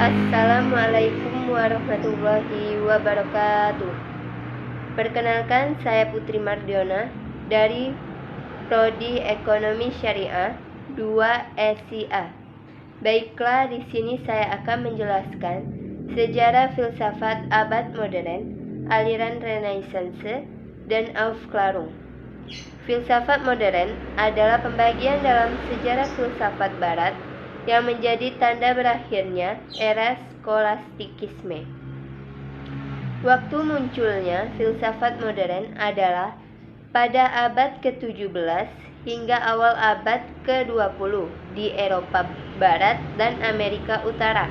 Assalamualaikum warahmatullahi wabarakatuh. Perkenalkan, saya Putri Mardiona dari Prodi Ekonomi Syariah 2 SIA. Baiklah, di sini saya akan menjelaskan sejarah filsafat abad modern, aliran Renaissance, dan Aufklärung. Filsafat modern adalah pembagian dalam sejarah filsafat barat yang menjadi tanda berakhirnya era skolastikisme. Waktu munculnya filsafat modern adalah pada abad ke-17 hingga awal abad ke-20 di Eropa Barat dan Amerika Utara.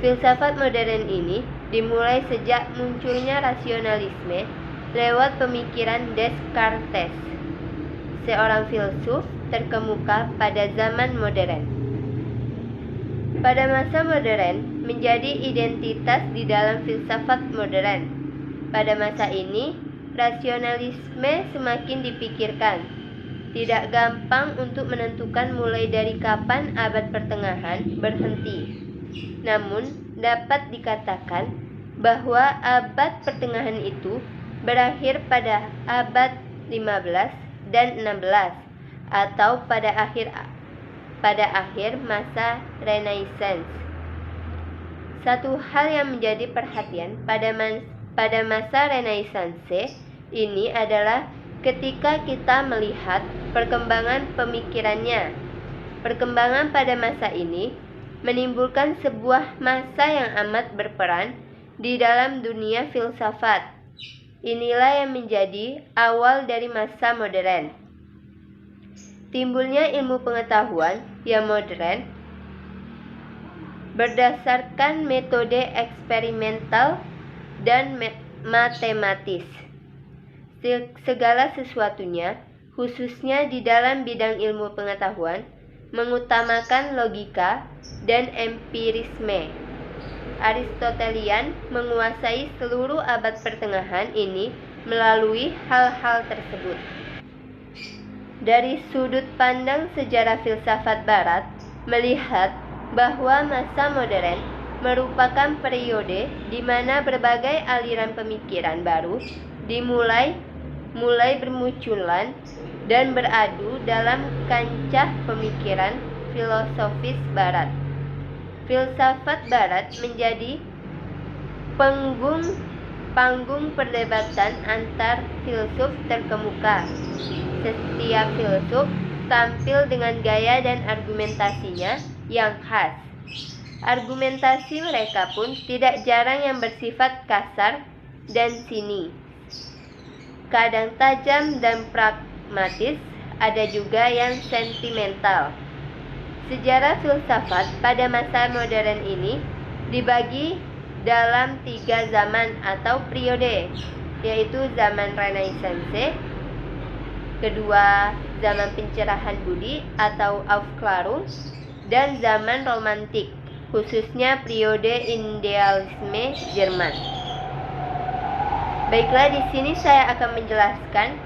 Filsafat modern ini dimulai sejak munculnya rasionalisme lewat pemikiran Descartes, seorang filsuf terkemuka pada zaman modern. Pada masa modern menjadi identitas di dalam filsafat modern. Pada masa ini, rasionalisme semakin dipikirkan. Tidak gampang untuk menentukan mulai dari kapan abad pertengahan berhenti. Namun, dapat dikatakan bahwa abad pertengahan itu berakhir pada abad 15 dan 16 atau pada akhir masa Renaissance. Satu hal yang menjadi perhatian pada masa Renaissance ini adalah ketika kita melihat perkembangan pemikirannya. Perkembangan pada masa ini menimbulkan sebuah masa yang amat berperan di dalam dunia filsafat. Inilah yang menjadi awal dari masa modern. Timbulnya ilmu pengetahuan yang modern berdasarkan metode eksperimental dan matematis. Segala sesuatunya, khususnya di dalam bidang ilmu pengetahuan, mengutamakan logika dan empirisme. Aristotelian menguasai seluruh abad pertengahan ini melalui hal-hal tersebut. Dari sudut pandang sejarah filsafat barat, melihat bahwa masa modern merupakan periode di mana berbagai aliran pemikiran baru dimulai bermunculan dan beradu dalam kancah pemikiran filosofis barat. Filsafat barat menjadi panggung perdebatan antar filsuf terkemuka. Setiap filsuf tampil dengan gaya dan argumentasinya yang khas. Argumentasi mereka pun tidak jarang yang bersifat kasar dan sinis. Kadang tajam dan pragmatis, ada juga yang sentimental. Sejarah filsafat pada masa modern ini dibagi dalam 3 zaman atau periode, yaitu zaman Renaissance, kedua zaman pencerahan budi atau Aufklärung, dan zaman romantik, khususnya periode idealisme Jerman. Baiklah, di sini saya akan menjelaskan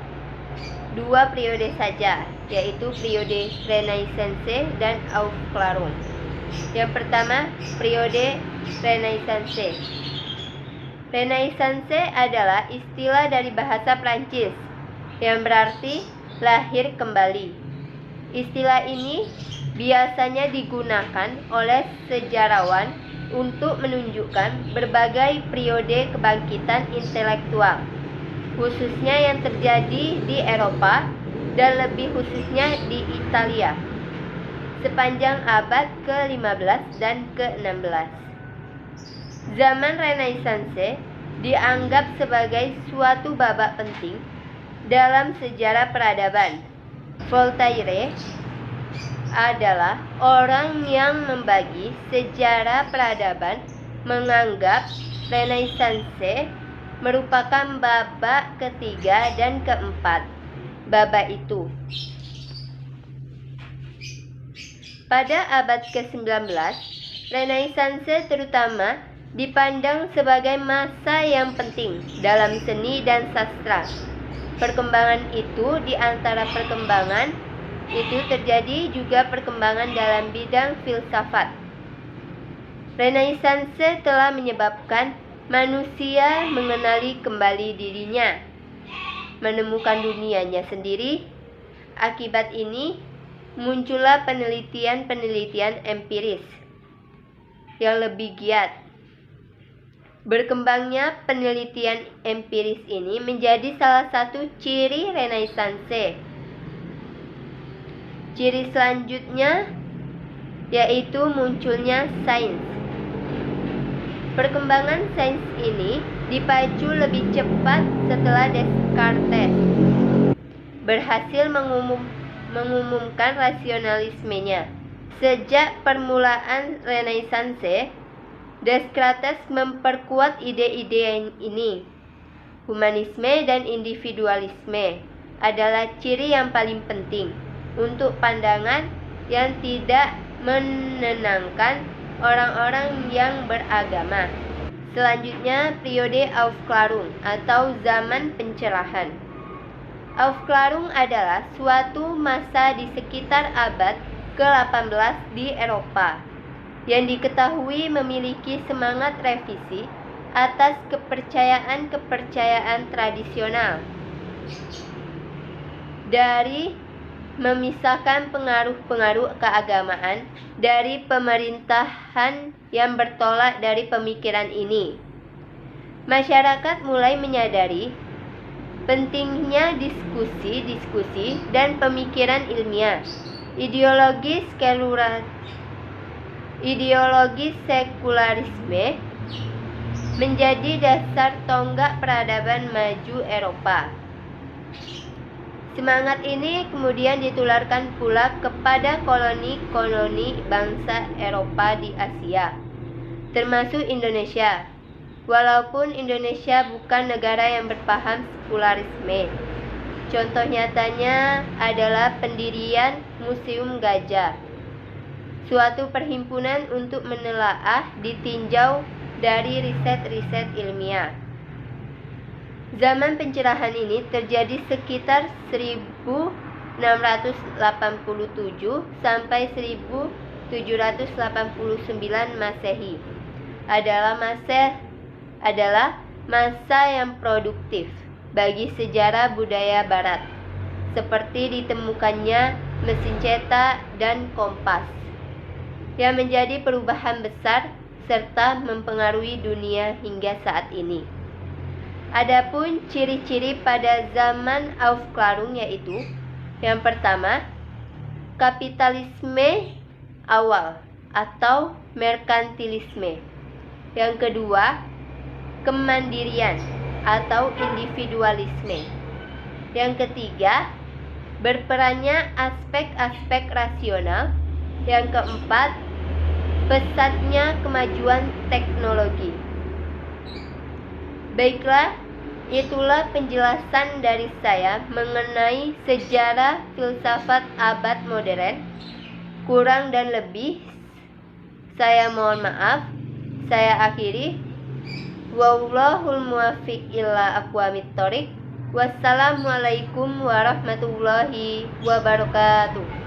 2 periode saja, yaitu periode Renaissance dan Aufklärung. Yang pertama, periode Renaissance. Renaissance adalah istilah dari bahasa Prancis yang berarti lahir kembali. Istilah ini biasanya digunakan oleh sejarawan untuk menunjukkan berbagai periode kebangkitan intelektual, khususnya yang terjadi di Eropa dan lebih khususnya di Italia sepanjang abad ke-15 dan ke-16. Zaman Renaissance dianggap sebagai suatu babak penting dalam sejarah peradaban. Voltaire adalah orang yang membagi sejarah peradaban menganggap Renaissance merupakan babak ketiga dan keempat babak itu. Pada abad ke-19, Renaissance terutama dipandang sebagai masa yang penting dalam seni dan sastra. Perkembangan itu di antara perkembangan itu terjadi juga perkembangan dalam bidang filsafat. Renaissance telah menyebabkan manusia mengenali kembali dirinya, menemukan dunianya sendiri. Akibat ini, muncullah penelitian-penelitian empiris yang lebih giat. Berkembangnya penelitian empiris ini menjadi salah satu ciri Renaissance. Ciri selanjutnya yaitu munculnya sains. Perkembangan sains ini dipacu lebih cepat setelah Descartes berhasil mengumumkan rasionalismenya. Sejak permulaan Renaissance, Descartes memperkuat ide-ide ini. Humanisme dan individualisme adalah ciri yang paling penting untuk pandangan yang tidak menenangkan orang-orang yang beragama. Selanjutnya, periode Aufklärung atau zaman pencerahan. Aufklärung adalah suatu masa di sekitar abad ke-18 di Eropa yang diketahui memiliki semangat revisi atas kepercayaan-kepercayaan tradisional dari memisahkan pengaruh-pengaruh keagamaan dari pemerintahan yang bertolak dari pemikiran ini. Masyarakat mulai menyadari pentingnya diskusi dan pemikiran ilmiah. Ideologi sekularisme menjadi dasar tonggak peradaban maju Eropa. Semangat ini kemudian ditularkan pula kepada koloni-koloni bangsa Eropa di Asia, termasuk Indonesia. Walaupun Indonesia bukan negara yang berpaham sekularisme, contoh nyatanya adalah pendirian Museum Gajah, suatu perhimpunan untuk menelaah ditinjau dari riset-riset ilmiah. Zaman pencerahan ini terjadi sekitar 1687 sampai 1789 Masehi. Adalah masa yang produktif bagi sejarah budaya barat, seperti ditemukannya mesin cetak dan kompas, yang menjadi perubahan besar serta mempengaruhi dunia hingga saat ini. Adapun ciri-ciri pada zaman Aufklärung yaitu: yang pertama, kapitalisme awal atau merkantilisme. Yang kedua, kemandirian atau individualisme. Yang ketiga, berperannya aspek-aspek rasional. Yang keempat, pesatnya kemajuan teknologi. Baiklah, itulah penjelasan dari saya mengenai sejarah filsafat abad modern. Kurang dan lebih, saya mohon maaf. Saya akhiri. Wallahul muwaffiq ila aqwamit thoriq. Wassalamualaikum warahmatullahi wabarakatuh.